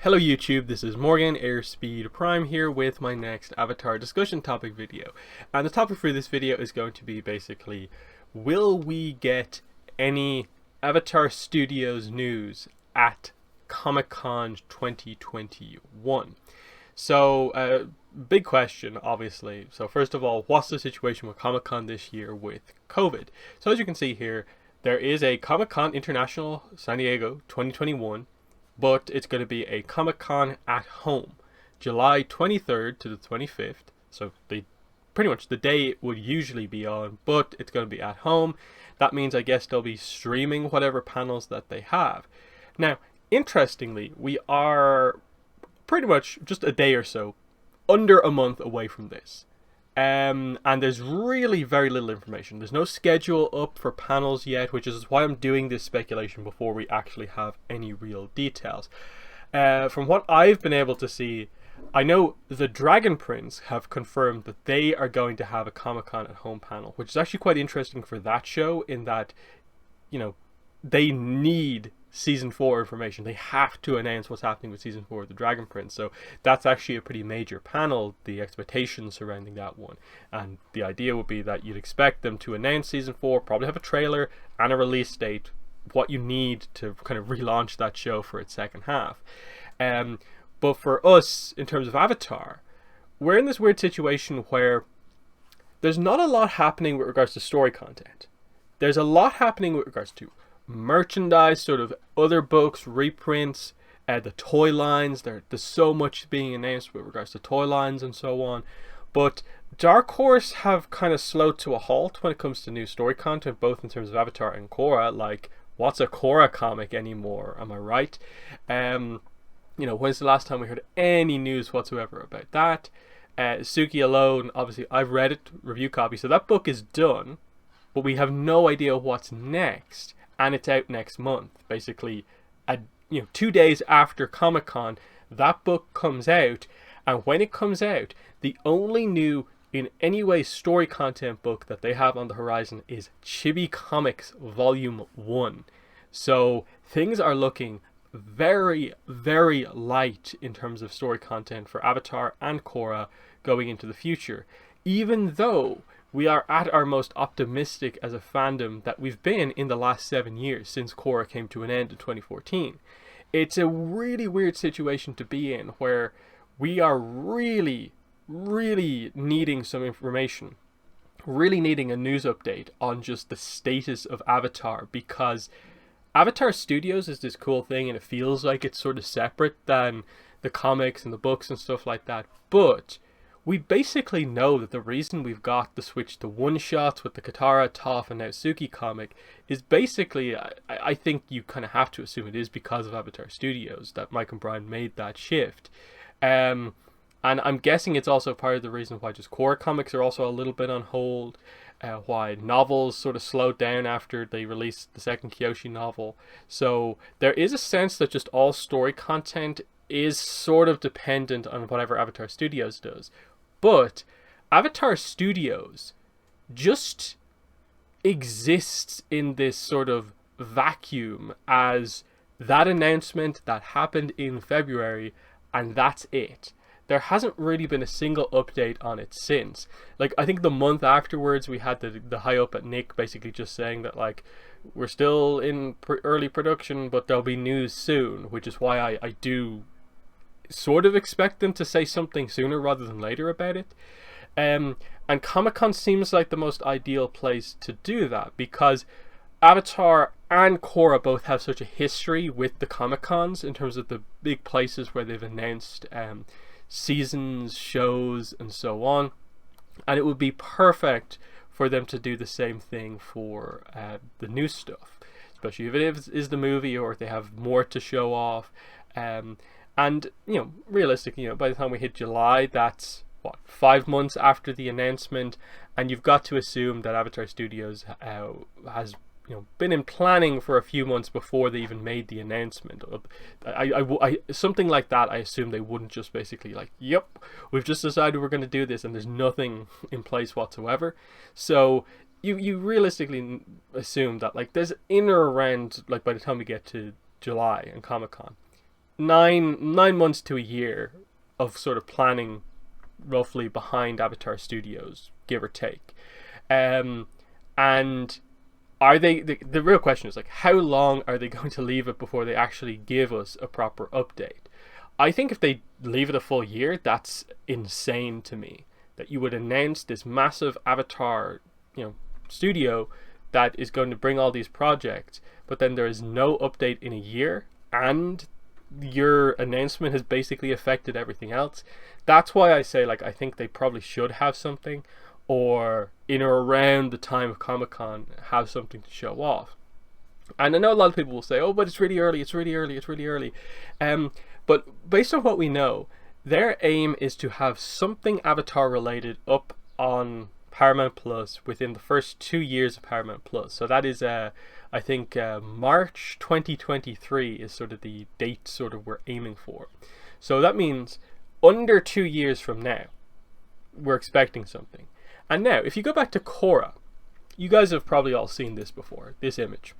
Hello YouTube, this is Morgan Airspeed Prime here with my next Avatar discussion topic video. And the topic for this video is going to be basically, will we get any Avatar Studios news at Comic-Con 2021? So, big question, obviously. So first of all, what's the situation with Comic-Con this year with COVID? So as you can see here, there is a Comic-Con International San Diego 2021, but it's going to be a Comic-Con at home, July 23rd to the 25th. So they pretty much the day it would usually be on, but it's going to be at home. That means I guess they'll be streaming whatever panels that they have. Now, interestingly, we are pretty much just a day or so, under a month away from this. And there's really very little information. There's no schedule up for panels yet, which is why I'm doing this speculation before we actually have any real details. From what I've been able to see, I know the Dragon Prince have confirmed that they are going to have a Comic-Con at home panel, which is actually quite interesting for that show in that, you know, they need Season 4 information. They have to announce what's happening with Season 4 of The Dragon Prince. So that's actually a pretty major panel, the expectations surrounding that one. And the idea would be that you'd expect them to announce Season 4, probably have a trailer and a release date, what you need to kind of relaunch that show for its second half. But for us, in terms of Avatar, we're in this weird situation where there's not a lot happening with regards to story content. There's a lot happening with regards to merchandise, sort of other books, reprints, the toy lines. There's so much being announced with regards to toy lines and so on. But Dark Horse have kind of slowed to a halt when it comes to new story content, both in terms of Avatar and Korra. Like, what's a Korra comic anymore? Am I right? You know, when's the last time we heard any news whatsoever about that? Suki alone, obviously, I've read it, review copy, so that book is done, but we have no idea what's next. And it's out next month, basically, 2 days after Comic-Con, that book comes out, and when it comes out, the only new, in any way, story content book that they have on the horizon is Chibi Comics Volume 1. So things are looking very, very light in terms of story content for Avatar and Korra going into the future, even though we are at our most optimistic as a fandom that we've been in the last 7 years since Korra came to an end in 2014. It's a really weird situation to be in where we are really, really needing some information, really needing a news update on just the status of Avatar, because Avatar Studios is this cool thing and it feels like it's sort of separate than the comics and the books and stuff like that, but we basically know that the reason we've got the switch to one-shots with the Katara, Toph, and now Suki comic is basically, I think you kind of have to assume it is because of Avatar Studios that Mike and Brian made that shift. And I'm guessing it's also part of the reason why just Korra comics are also a little bit on hold, why novels sort of slowed down after they released the second Kyoshi novel. So there is a sense that just all story content is sort of dependent on whatever Avatar Studios does. But Avatar Studios just exists in this sort of vacuum as that announcement that happened in February, and that's it. There hasn't really been a single update on it since. Like, I think the month afterwards we had the high up at Nick basically just saying that, like, we're still in early production, but there'll be news soon, which is why I do sort of expect them to say something sooner rather than later about it. And Comic-Con seems like the most ideal place to do that, because Avatar and Korra both have such a history with the Comic-Cons in terms of the big places where they've announced seasons, shows, and so on. And it would be perfect for them to do the same thing for the new stuff, especially if it is the movie or if they have more to show off. And, you know, realistically, by the time we hit July, that's, 5 months after the announcement, and you've got to assume that Avatar Studios has, been in planning for a few months before they even made the announcement. Something like that, I assume they wouldn't just basically like, yep, we've just decided we're going to do this, and there's nothing in place whatsoever. So you realistically assume that, like, there's in or around, like, by the time we get to July and Comic-Con, nine months to a year of sort of planning roughly behind Avatar Studios, give or take. And are they, the real question is like, how long are they going to leave it before they actually give us a proper update? I think if they leave it a full year, that's insane to me. That you would announce this massive Avatar, studio that is going to bring all these projects, but then there is no update in a year, and your announcement has basically affected everything else. That's why I say, like, I think they probably should have something, or in or around the time of Comic-Con, have something to show off. And I know a lot of people will say, oh, but it's really early, it's really early, it's really early. But based on what we know, their aim is to have something Avatar related up on Paramount Plus within the first 2 years of Paramount Plus. So that is, I think, March 2023 is sort of the date sort of we're aiming for. So that means under 2 years from now, we're expecting something. And now, if you go back to Korra, you guys have probably all seen this before, this image.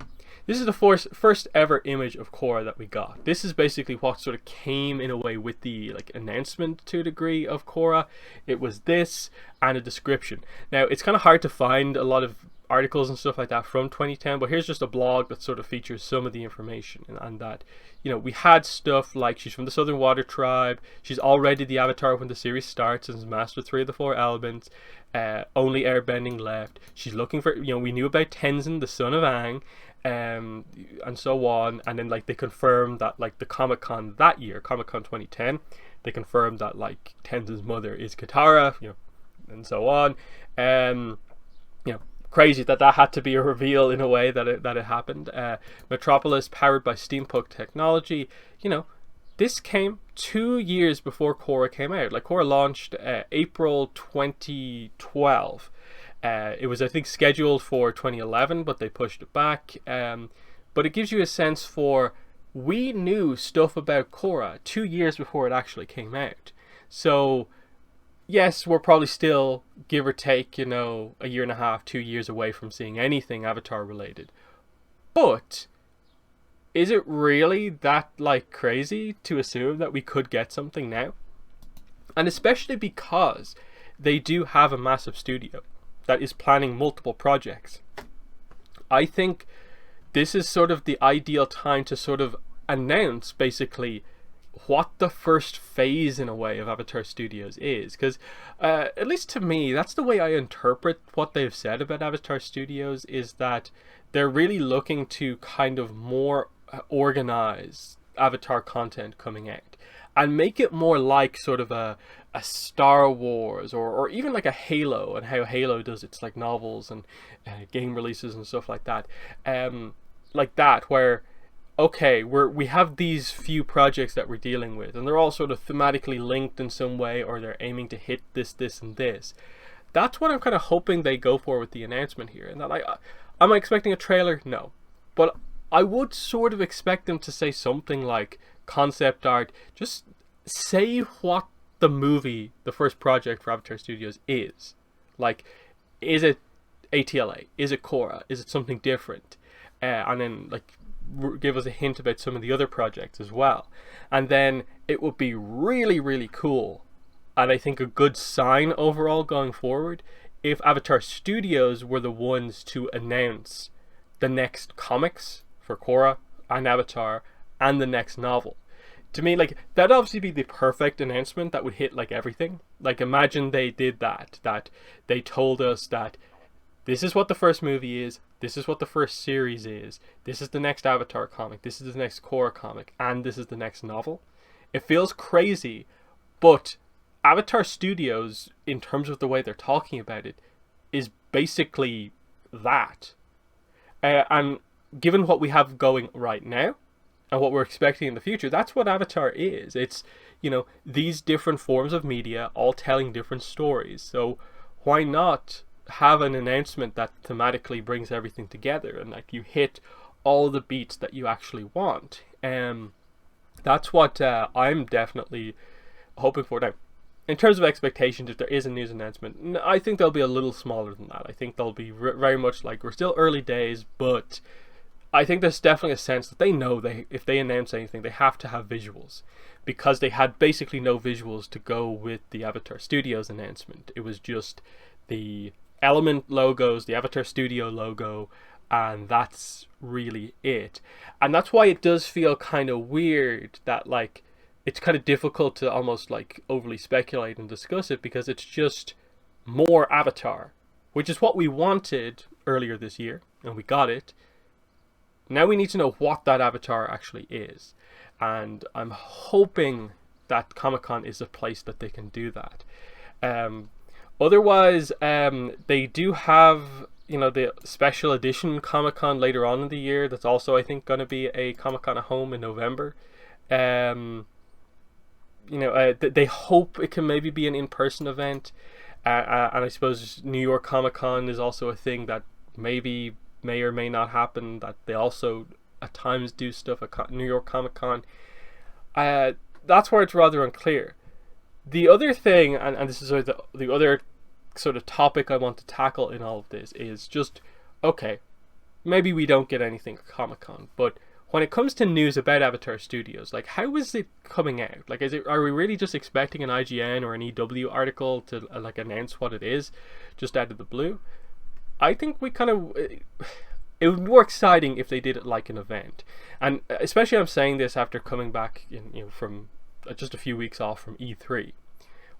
This is the first ever image of Korra that we got. This is basically what sort of came in a way with the announcement to a degree of Korra. It was this and a description. Now, it's kind of hard to find a lot of articles and stuff like that from 2010, but here's just a blog that sort of features some of the information, and that, we had stuff like she's from the Southern Water Tribe, she's already the Avatar when the series starts and has mastered 3 of the 4 elements, only airbending left. She's looking for, we knew about Tenzin, the son of Aang, and so on, and then they confirmed that the Comic-Con that year, Comic-Con 2010, they confirmed that Tenzin's mother is Katara, and so on. Crazy that had to be a reveal in a way that it happened. Metropolis powered by steampunk technology. This came 2 years before Korra came out. Korra launched April 2012. It was, I think, scheduled for 2011, but they pushed it back. But it gives you a sense for, we knew stuff about Korra 2 years before it actually came out. So yes, we're probably still, give or take, a year and a half, 2 years away from seeing anything Avatar related. But is it really that crazy to assume that we could get something now? And especially because they do have a massive studio that is planning multiple projects. I think this is sort of the ideal time to sort of announce basically what the first phase in a way of Avatar Studios is, because at least to me, that's the way I interpret what they've said about Avatar Studios, is that they're really looking to kind of more organize Avatar content coming out and make it more like sort of a Star Wars or even like a Halo, and how Halo does its novels and game releases and stuff like that, where okay, we have these few projects that we're dealing with, and they're all sort of thematically linked in some way, or they're aiming to hit this, and this. That's what I'm kind of hoping they go for with the announcement here. And that am I expecting a trailer? No, but I would sort of expect them to say something like concept art. Just say what the movie, the first project for Avatar Studios is. Is it ATLA? Is it Korra? Is it something different? And then give us a hint about some of the other projects as well. And then it would be really, really cool, and I think a good sign overall going forward, if Avatar Studios were the ones to announce the next comics for Korra and Avatar and the next novel. To me, that'd obviously be the perfect announcement that would hit everything. Imagine they did that they told us that this is what the first movie is, this is what the first series is, this is the next Avatar comic, this is the next Korra comic, and this is the next novel. It feels crazy, but Avatar Studios, in terms of the way they're talking about it, is basically that. And given what we have going right now, and what we're expecting in the future, that's what Avatar is. It's, these different forms of media all telling different stories. So why not have an announcement that thematically brings everything together, and you hit all the beats that you actually want? That's what I'm definitely hoping for. Now, in terms of expectations, if there is a news announcement, I think they'll be a little smaller than that. I think they'll be very much we're still early days, but I think there's definitely a sense that they know if they announce anything, they have to have visuals, because they had basically no visuals to go with the Avatar Studios announcement. It was just the Element logos, the Avatar Studio logo, and that's really it. And that's why it does feel kind of weird that, like, it's kind of difficult to almost like overly speculate and discuss it, because it's just more Avatar, which is what we wanted earlier this year, and we got it. Now we need to know what that Avatar actually is, and I'm hoping that Comic-Con is a place that they can do that. Otherwise, they do have, you know, the special edition Comic-Con later on in the year. That's also, I think, going to be a Comic-Con at home in November. You know, they hope it can maybe be an in-person event. And I suppose New York Comic-Con is also a thing that maybe may or may not happen, that they also at times do stuff at New York Comic-Con. That's where it's rather unclear. The other thing, and this is sort of the other sort of topic I want to tackle in all of this, is just, okay, maybe we don't get anything at Comic-Con, but when it comes to news about Avatar Studios, like, how is it coming out? Like, are we really just expecting an IGN or an EW article to like announce what it is just out of the blue? I think we kind of, it would be more exciting if they did it like an event. And especially I'm saying this after coming back from just a few weeks off from E3,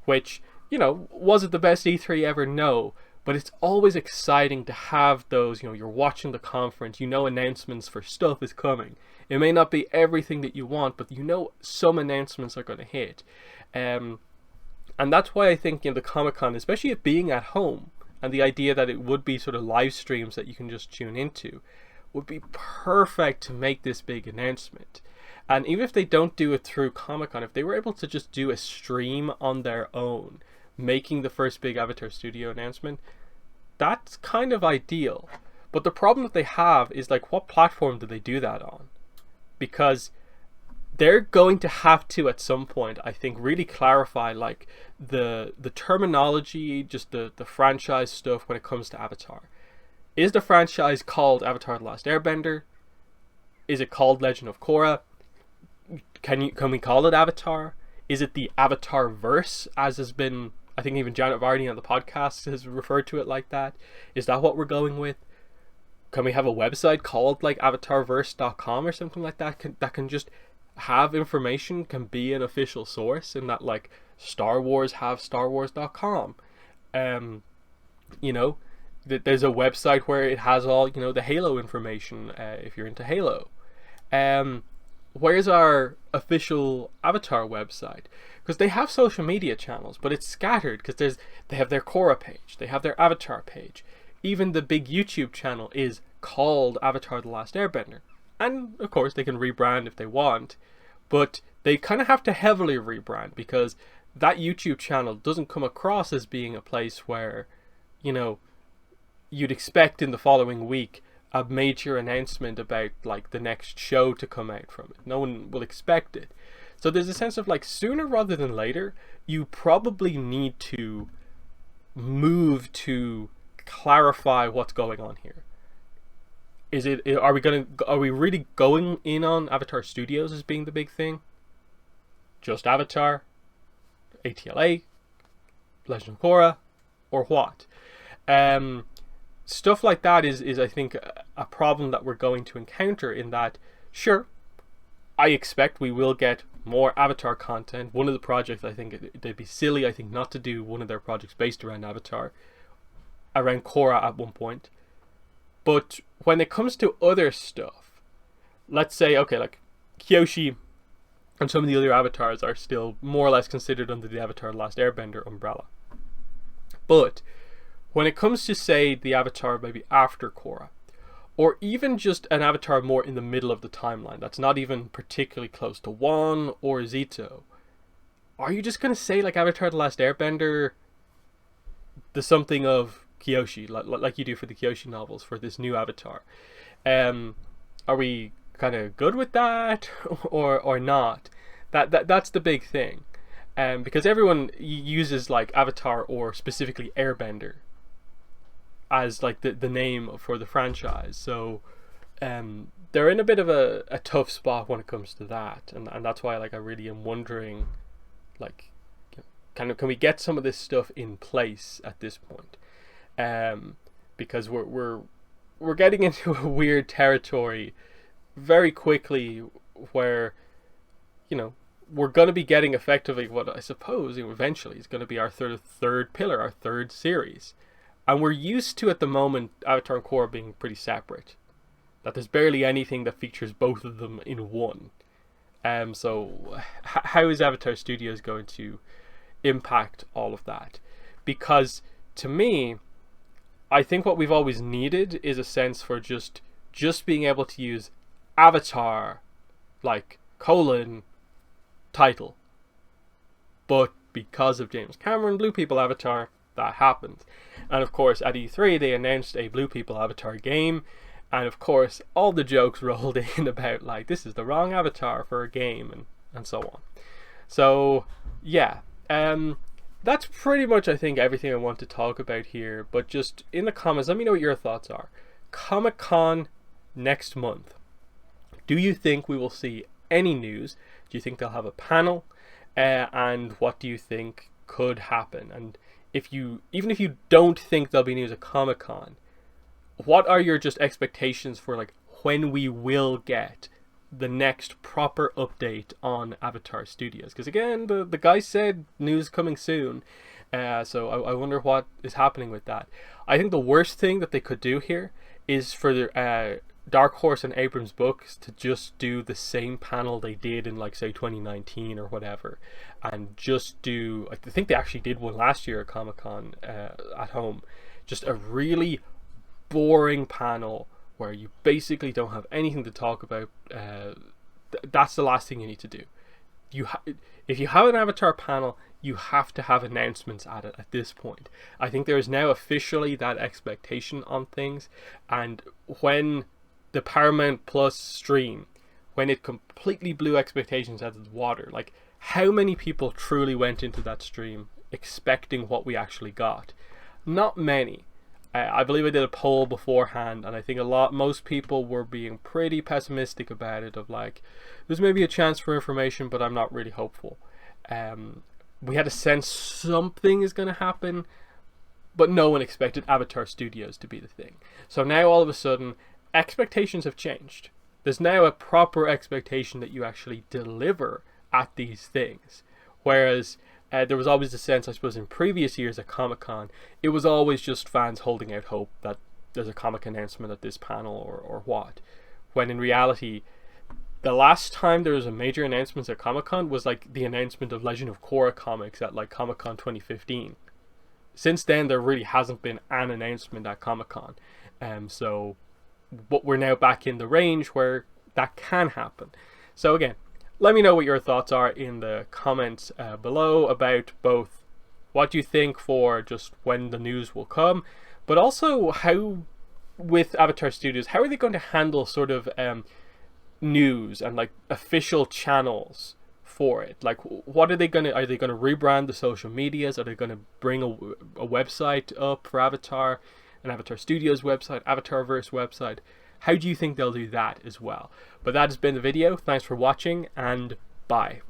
which, you know, was it the best E3 ever? No. But it's always exciting to have those, you know, you're watching the conference, you know announcements for stuff is coming. It may not be everything that you want, but you know some announcements are going to hit. And that's why I think, you know, the Comic-Con, especially it being at home, and the idea that it would be sort of live streams that you can just tune into, would be perfect to make this big announcement. And even if they don't do it through Comic-Con, if they were able to just do a stream on their own, making the first big Avatar Studio announcement, that's kind of ideal. But the problem that they have is, like, what platform do they do that on? Because they're going to have to, at some point, I think, really clarify, like, the terminology, just the franchise stuff when it comes to Avatar. Is the franchise called Avatar The Last Airbender? Is it called Legend of Korra? Can we call it Avatar? Is it the Avatar verse, as has been, I think even Janet Varney on the podcast has referred to it like that? Is that what we're going with? Can we have a website called like avatarverse.com or something like that, that can just have information, can be an official source, and that, like, Star Wars have starwars.com. You know, there's a website where it has all, you know, the Halo information, if you're into Halo. Where's our official Avatar website? Because they have social media channels, but it's scattered, because they have their Korra page, they have their Avatar page. Even the big YouTube channel is called Avatar The Last Airbender. And of course they can rebrand if they want, but they kind of have to heavily rebrand, because that YouTube channel doesn't come across as being a place where, you know, you'd expect in the following week a major announcement about, like, the next show to come out from it. No one will expect it. So there's a sense of, like, sooner rather than later, you probably need to move to clarify what's going on here. Are we really going in on Avatar Studios as being the big thing? Just Avatar, ATLA, Legend of Korra, or what? Stuff like that is I think a problem that we're going to encounter, in that, sure, I expect we will get more Avatar content. One of the projects, I think they'd be silly, I think, not to do one of their projects based around Avatar, around Korra at one point. But when it comes to other stuff, let's say, okay, like Kyoshi and some of the other avatars are still more or less considered under the Avatar The Last Airbender umbrella. But when it comes to, say, the Avatar maybe after Korra, or even just an Avatar more in the middle of the timeline, that's not even particularly close to Wan or Zito, are you just going to say, like, Avatar The Last Airbender, the something of Kyoshi, like you do for the Kyoshi novels for this new Avatar? Are we kind of good with that, or not? That's the big thing, because everyone uses, like, Avatar or specifically Airbender as, like, the name for the franchise. So they're in a bit of a tough spot when it comes to that, and that's why like I really am wondering, like, can we get some of this stuff in place at this point? Because we're getting into a weird territory very quickly, where, you know, we're going to be getting effectively what I suppose, you know, eventually is going to be our third pillar, our third series, and we're used to at the moment Avatar and Korra being pretty separate. That there's barely anything that features both of them in one. So how is Avatar Studios going to impact all of that? Because to me, I think what we've always needed is a sense for just being able to use Avatar, like, title. But because of James Cameron, Blue People Avatar, that happened. And of course, at E3, they announced a Blue People Avatar game. And of course, all the jokes rolled in about, like, this is the wrong avatar for a game, and so on. So, yeah. That's pretty much, I think, everything I want to talk about here. But just in the comments, let me know what your thoughts are. Comic-Con next month. Do you think we will see any news? Do you think they'll have a panel? And what do you think could happen? And even if you don't think there'll be news at Comic-Con, what are your just expectations for, like, when we will get the next proper update on Avatar Studios? Because again, the guy said news coming soon, so I wonder what is happening with that. I think the worst thing that they could do here is for the Dark Horse and Abrams Books to just do the same panel they did in, like, say 2019 or whatever, and just do, I think they actually did one last year at Comic-Con at home, just a really boring panel where you basically don't have anything to talk about. That's the last thing you need to do. If you have an Avatar panel, you have to have announcements at it at this point. I think there is now officially that expectation on things, and when the Paramount Plus stream, when it completely blew expectations out of the water, like, how many people truly went into that stream expecting what we actually got? Not many. I believe I did a poll beforehand, and I think most people were being pretty pessimistic about it, of like, there's maybe a chance for information, but I'm not really hopeful. We had a sense something is going to happen, but no one expected Avatar Studios to be the thing. So now all of a sudden, expectations have changed. There's now a proper expectation that you actually deliver at these things. Whereas there was always the sense, I suppose, in previous years at Comic-Con, it was always just fans holding out hope that there's a comic announcement at this panel or what. When in reality, the last time there was a major announcement at Comic-Con was, like, the announcement of Legend of Korra comics at, like, Comic-Con 2015. Since then, there really hasn't been an announcement at Comic-Con. But we're now back in the range where that can happen. So again, let me know what your thoughts are in the comments below about both what you think for just when the news will come, but also how, with Avatar Studios, how are they going to handle sort of news and, like, official channels for it? Like, what are they going to rebrand the social medias? Are they going to bring a website up for Avatar, an Avatar Studios website, Avatarverse website? How do you think they'll do that as well? But that has been the video. Thanks for watching, and bye.